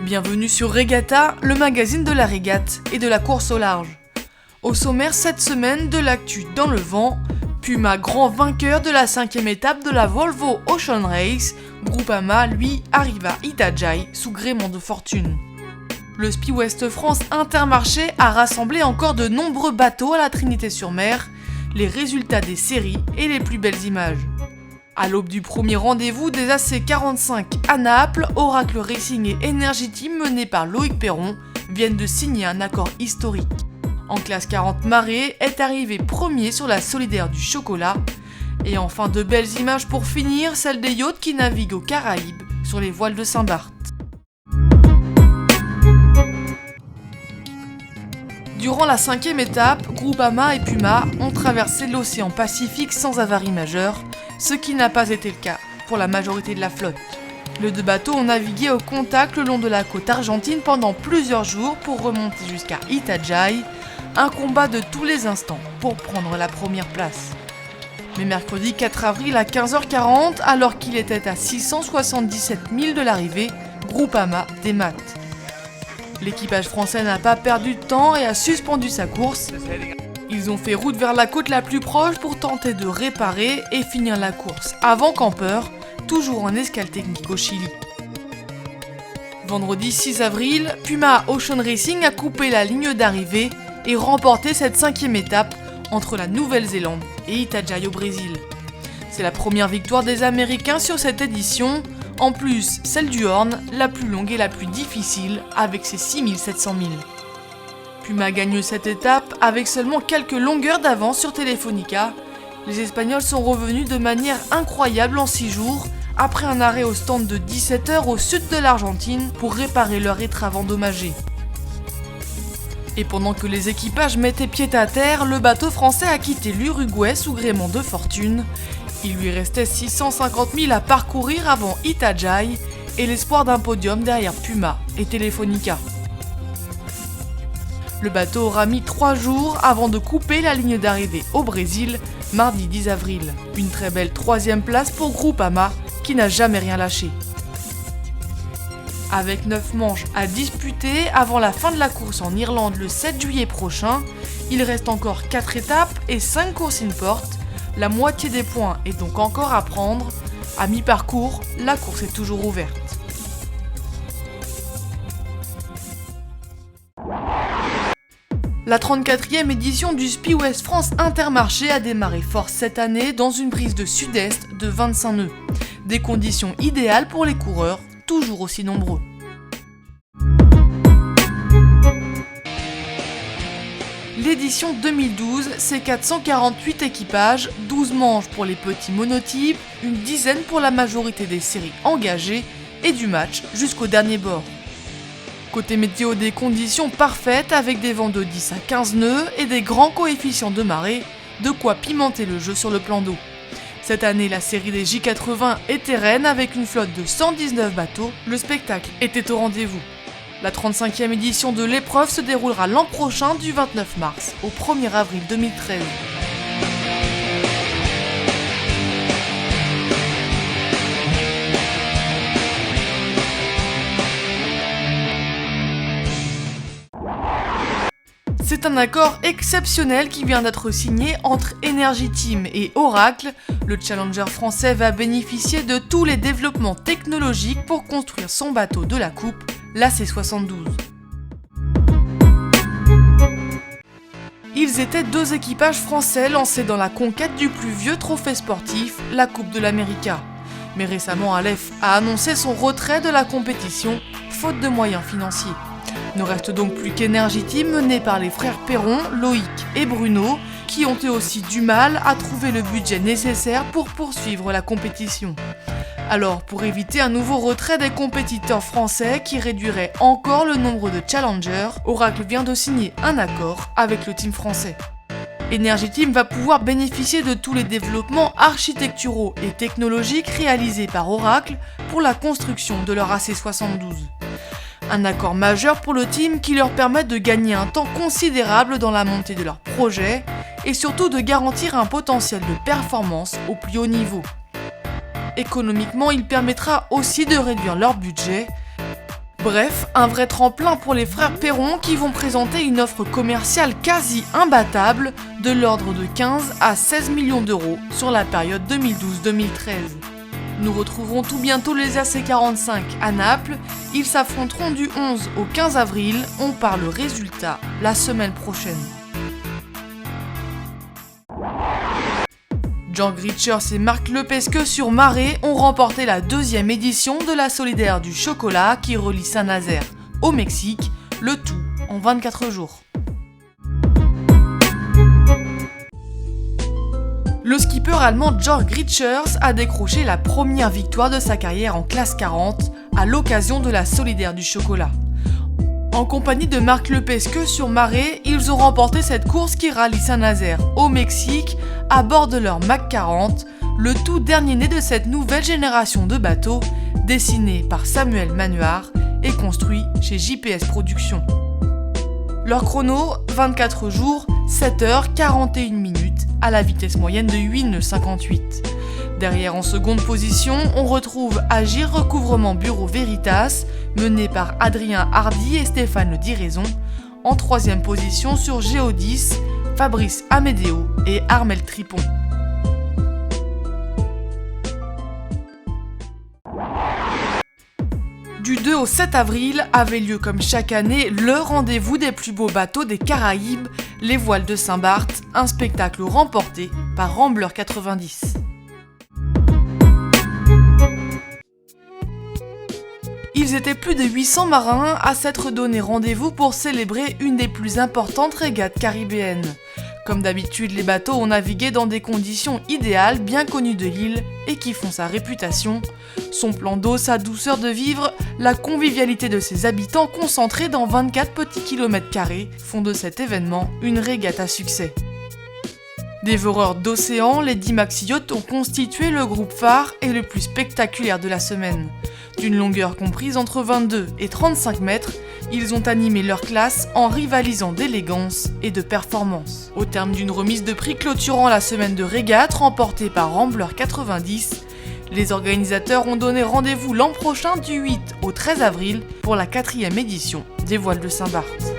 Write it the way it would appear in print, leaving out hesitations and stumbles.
Bienvenue sur Regatta, le magazine de la régate et de la course au large. Au sommaire cette semaine de l'actu dans le vent, Puma grand vainqueur de la 5e étape de la Volvo Ocean Race, Groupama lui arrive à Itajaí sous gréement de fortune. Le Spi Ouest France Intermarché a rassemblé encore de nombreux bateaux à la Trinité-sur-Mer, les résultats des séries et les plus belles images. À l'aube du premier rendez-vous des AC45 à Naples, Oracle Racing et Energy Team menés par Loïc Perron viennent de signer un accord historique. En classe 40 marée est arrivé premier sur la solidaire du chocolat. Et enfin de belles images pour finir, celles des yachts qui naviguent aux Caraïbes sur les voiles de Saint-Barth. Durant la 5e étape, Groupama et Puma ont traversé l'océan Pacifique sans avarie majeure, ce qui n'a pas été le cas pour la majorité de la flotte. Les deux bateaux ont navigué au contact le long de la côte argentine pendant plusieurs jours pour remonter jusqu'à Itajaí, un combat de tous les instants pour prendre la première place. Mais mercredi 4 avril à 15h40, alors qu'il était à 677 milles de l'arrivée, Groupama démate. L'équipage français n'a pas perdu de temps et a suspendu sa course. Ils ont fait route vers la côte la plus proche pour tenter de réparer et finir la course avant campeur, toujours en escale technique au Chili. Vendredi 6 avril, Puma Ocean Racing a coupé la ligne d'arrivée et remporté cette 5e étape entre la Nouvelle-Zélande et Itajaí au Brésil. C'est la première victoire des Américains sur cette édition, en plus celle du Horn, la plus longue et la plus difficile avec ses 6700 milles. Puma gagne cette étape avec seulement quelques longueurs d'avance sur Telefonica. Les Espagnols sont revenus de manière incroyable en 6 jours, après un arrêt au stand de 17 heures au sud de l'Argentine pour réparer leur étrave endommagée. Et pendant que les équipages mettaient pied à terre, le bateau français a quitté l'Uruguay sous gréement de fortune. Il lui restait 650 milles à parcourir avant Itajaí et l'espoir d'un podium derrière Puma et Telefonica. Le bateau aura mis 3 jours avant de couper la ligne d'arrivée au Brésil, mardi 10 avril. Une très belle 3e place pour Groupama qui n'a jamais rien lâché. Avec 9 manches à disputer avant la fin de la course en Irlande le 7 juillet prochain, il reste encore 4 étapes et 5 courses in-port. La moitié des points est donc encore à prendre. À mi-parcours, la course est toujours ouverte. La 34e édition du Spi Ouest France Intermarché a démarré fort cette année dans une brise de sud-est de 25 nœuds. Des conditions idéales pour les coureurs, toujours aussi nombreux. L'édition 2012, c'est 448 équipages, 12 manches pour les petits monotypes, une dizaine pour la majorité des séries engagées et du match jusqu'au dernier bord. Côté météo, des conditions parfaites avec des vents de 10 à 15 nœuds et des grands coefficients de marée, de quoi pimenter le jeu sur le plan d'eau. Cette année, la série des J80 était reine avec une flotte de 119 bateaux. Le spectacle était au rendez-vous. La 35e édition de l'épreuve se déroulera l'an prochain du 29 mars au 1er avril 2013. C'est un accord exceptionnel qui vient d'être signé entre Energy Team et Oracle. Le challenger français va bénéficier de tous les développements technologiques pour construire son bateau de la coupe, l'AC72. Ils étaient 2 équipages français lancés dans la conquête du plus vieux trophée sportif, la Coupe de l'América. Mais récemment, Aleph a annoncé son retrait de la compétition, faute de moyens financiers. Ne reste donc plus qu'Energy Team mené par les frères Perron, Loïc et Bruno, qui ont eux aussi du mal à trouver le budget nécessaire pour poursuivre la compétition. Alors, pour éviter un nouveau retrait des compétiteurs français qui réduirait encore le nombre de challengers, Oracle vient de signer un accord avec le team français. Energy Team va pouvoir bénéficier de tous les développements architecturaux et technologiques réalisés par Oracle pour la construction de leur AC72. Un accord majeur pour le team qui leur permet de gagner un temps considérable dans la montée de leur projet et surtout de garantir un potentiel de performance au plus haut niveau. Économiquement, il permettra aussi de réduire leur budget. Bref, un vrai tremplin pour les frères Perron qui vont présenter une offre commerciale quasi imbattable de l'ordre de 15 à 16 millions d'euros sur la période 2012-2013. Nous retrouverons tout bientôt les AC45 à Naples. Ils s'affronteront du 11 au 15 avril. On parle résultat la semaine prochaine. Jörg Rietschers et Marc Lepesque sur Marais ont remporté la 2e édition de la Solidaire du Chocolat qui relie Saint-Nazaire au Mexique, le tout en 24 jours. Le skipper allemand Jörg Rietschers a décroché la première victoire de sa carrière en classe 40 à l'occasion de la Solidaire du Chocolat. En compagnie de Marc Lepesque sur Marais, ils ont remporté cette course qui rallie Saint-Nazaire au Mexique à bord de leur Mac 40, le tout dernier né de cette nouvelle génération de bateaux, dessiné par Samuel Manuard et construit chez JPS Productions. Leur chrono, 24 jours, 7h41 minutes, à la vitesse moyenne de 8 nœuds 58. Derrière en seconde position, on retrouve Agir Recouvrement Bureau Veritas, mené par Adrien Hardy et Stéphane Diraison. En troisième position sur Géodis, Fabrice Amédéo et Armel Tripon. Du 2 au 7 avril avait lieu comme chaque année le rendez-vous des plus beaux bateaux des Caraïbes, les Voiles de Saint-Barth, un spectacle remporté par Rambler 90. Ils étaient plus de 800 marins à s'être donné rendez-vous pour célébrer une des plus importantes régates caribéennes. Comme d'habitude, les bateaux ont navigué dans des conditions idéales bien connues de l'île et qui font sa réputation. Son plan d'eau, sa douceur de vivre, la convivialité de ses habitants concentrés dans 24 petits kilomètres carrés font de cet événement une régate à succès. Dévoreurs d'océan, les 10 maxi-yachts ont constitué le groupe phare et le plus spectaculaire de la semaine. D'une longueur comprise entre 22 et 35 mètres, ils ont animé leur classe en rivalisant d'élégance et de performance. Au terme d'une remise de prix clôturant la semaine de régate remportée par Rambler 90, les organisateurs ont donné rendez-vous l'an prochain du 8 au 13 avril pour la 4e édition des Voiles de Saint-Barth.